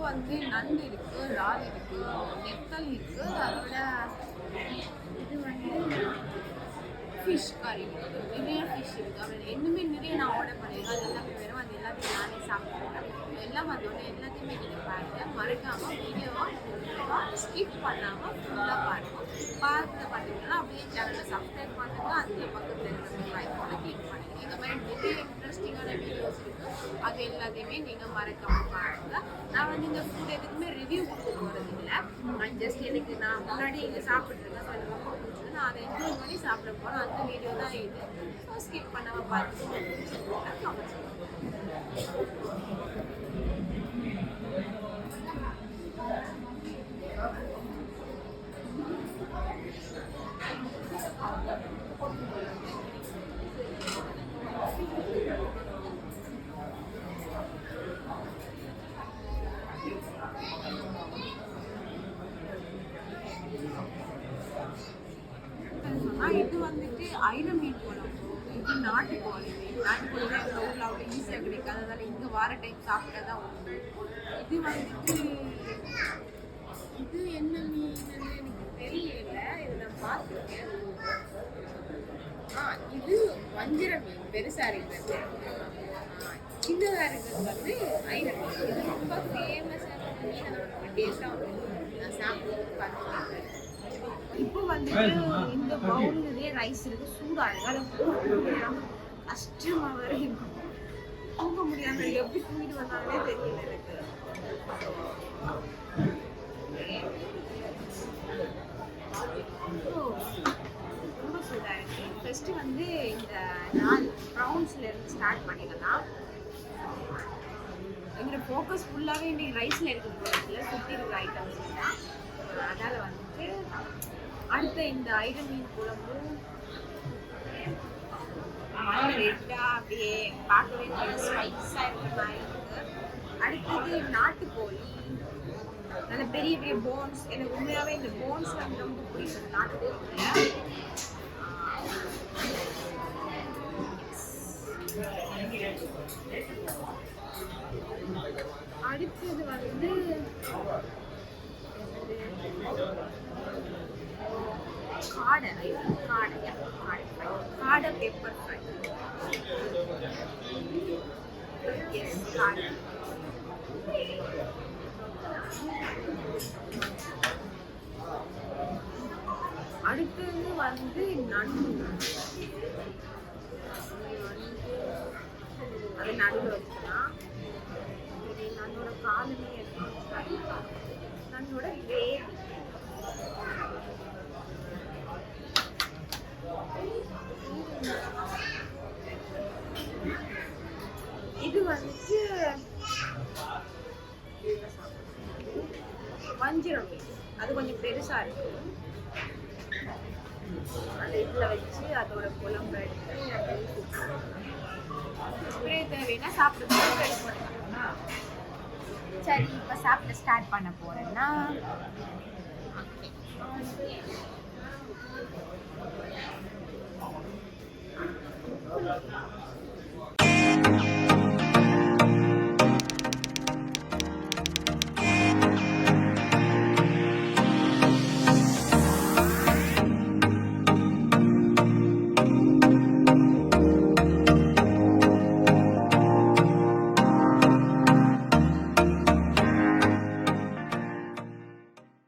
வந்து நண்டு இருக்கு, இறால் இருக்கு, நெத்தல் இருக்கு, அதோட இது வந்து ஃபிஷ் கறி இருக்கு, நிறைய ஃபிஷ் இருக்கு. அப்புறம் இன்னுமே நிறைய நான் ஆர்டர் பண்ணியிருக்கேன். அது எல்லாமே வேணும், அது எல்லாத்தையும் நானே சாப்பிடுவேன். எல்லாம் வந்தோடனே எல்லாத்தையுமே நீங்கள் பாருங்க, மறக்காம வீடியோவை ஸ்கிப் பண்ணாமல் ஃபுல்லாக பாருங்க. பார்த்தீங்கன்னா அப்படியே சேனலில் சப்ஸ்கிரைப் பண்ணுங்க, அந்த பக்கத்தில் இருக்கிற ஐக்கானை கிளிக் பண்ணுங்க. இந்த மாதிரி நிறைய இன்ட்ரெஸ்டிங்கான வீடியோஸ் இருக்குது, அது எல்லாத்தையுமே நீங்கள் மறக்காமல் பாருங்கள். நான் வந்து இந்த ஃபுட் எதுக்குமே ரிவ்யூ கொடுக்க போகிறது இல்லை, ஜஸ்ட் எனக்கு நான் முன்னாடி இங்கே சாப்பிட்ருக்கேன், ஸோ எனக்கு ரொம்ப பிடிச்சது, நான் அதை என்ஜாய் பண்ணி சாப்பிட போகிறேன். அந்த வீடியோ தான் இது. ஸோ ஸ்கிப் பண்ணாமல் பார்த்துட்டு கமெண்ட் சொல்லுங்கள். இது வந்துட்டு ஐர மீன் குழம்பு, இது நாட்டுக்கோழி. நாட்டுக்கோழி தான் எங்கள் ஊரில் அவ்வளோ ஈஸியாக கிடைக்காது, அதனால இங்கே வார டைம் சாப்பிட்டா தான் உண்டு. இது வந்துட்டு இது என்ன மீன் எனக்கு தெரியல, இது நான் பார்த்துருக்கேன். இது வஞ்சிர மீன், பெருசாக இருக்கிறது. சின்னதாக இருக்கிறது வந்து ஐர மீன். இது ரொம்ப ஃபேமஸான மீன், அதோட ரொம்ப டேஸ்ட்டாக இருக்கும். நான் சாப்பிட்டு பார்த்துருக்கேன். இப்போ வந்துட்டு இந்த பவுல் நிறைய ரைஸ் இருக்கு, சூடா இருக்கு, அதை தூங்க முடியாம கஷ்டமா வேற இருக்கும். தூங்க முடியாம எப்படி தூங்கிட்டு வந்தாங்களே தெரியல எனக்கு. ரொம்ப சூடா இருக்கு. ஃபர்ஸ்ட் வந்து இந்த 4 ப்ரௌன்ஸ்ல இருந்து ஸ்டார்ட் பண்ணிக்கலாம். எங்களோட ஃபோக்கஸ் ஃபுல்லாகவே இன்னைக்கு ரைஸ்ல இருக்க போகிறதுல சுற்றி இருக்கிற ஐட்டம்ஸ் தான். அதனால வந்துட்டு அடுத்த இந்த ஐர மீன் குழம்பு ரெட்டா அப்படியே பார்க்கவே ஸ்பைஸாக இருக்கிற மாதிரி இருக்கு. அடுத்தது நாட்டுக்கோழி, நல்ல பெரிய பெரிய போன்ஸ். எனக்கு உண்மையாகவே இந்த போன்ஸ் வந்து ரொம்ப பிடிக்கும் நாட்டுக்கோழியில். அடுத்தது வந்து காடை பெப்பர் ஃப்ரை. எஸ், காடை. அடுத்தது வந்து நண்டு, அது நடுவில் வச்சுக்கலாம். நண்டோட காலுமே எடுத்து நண்டோட கிரேவி. இது வந்துட்டு வஞ்சிரம் மீன், அது கொஞ்சம் பெருசா இருக்கு. அந்த இதுல வச்சு அதோட குழம்பு எடுத்து அப்படியே தேவைன்னா சாப்பிட்டு. சரி, இப்ப சாப்பிட ஸ்டார்ட் பண்ண போறேன்னா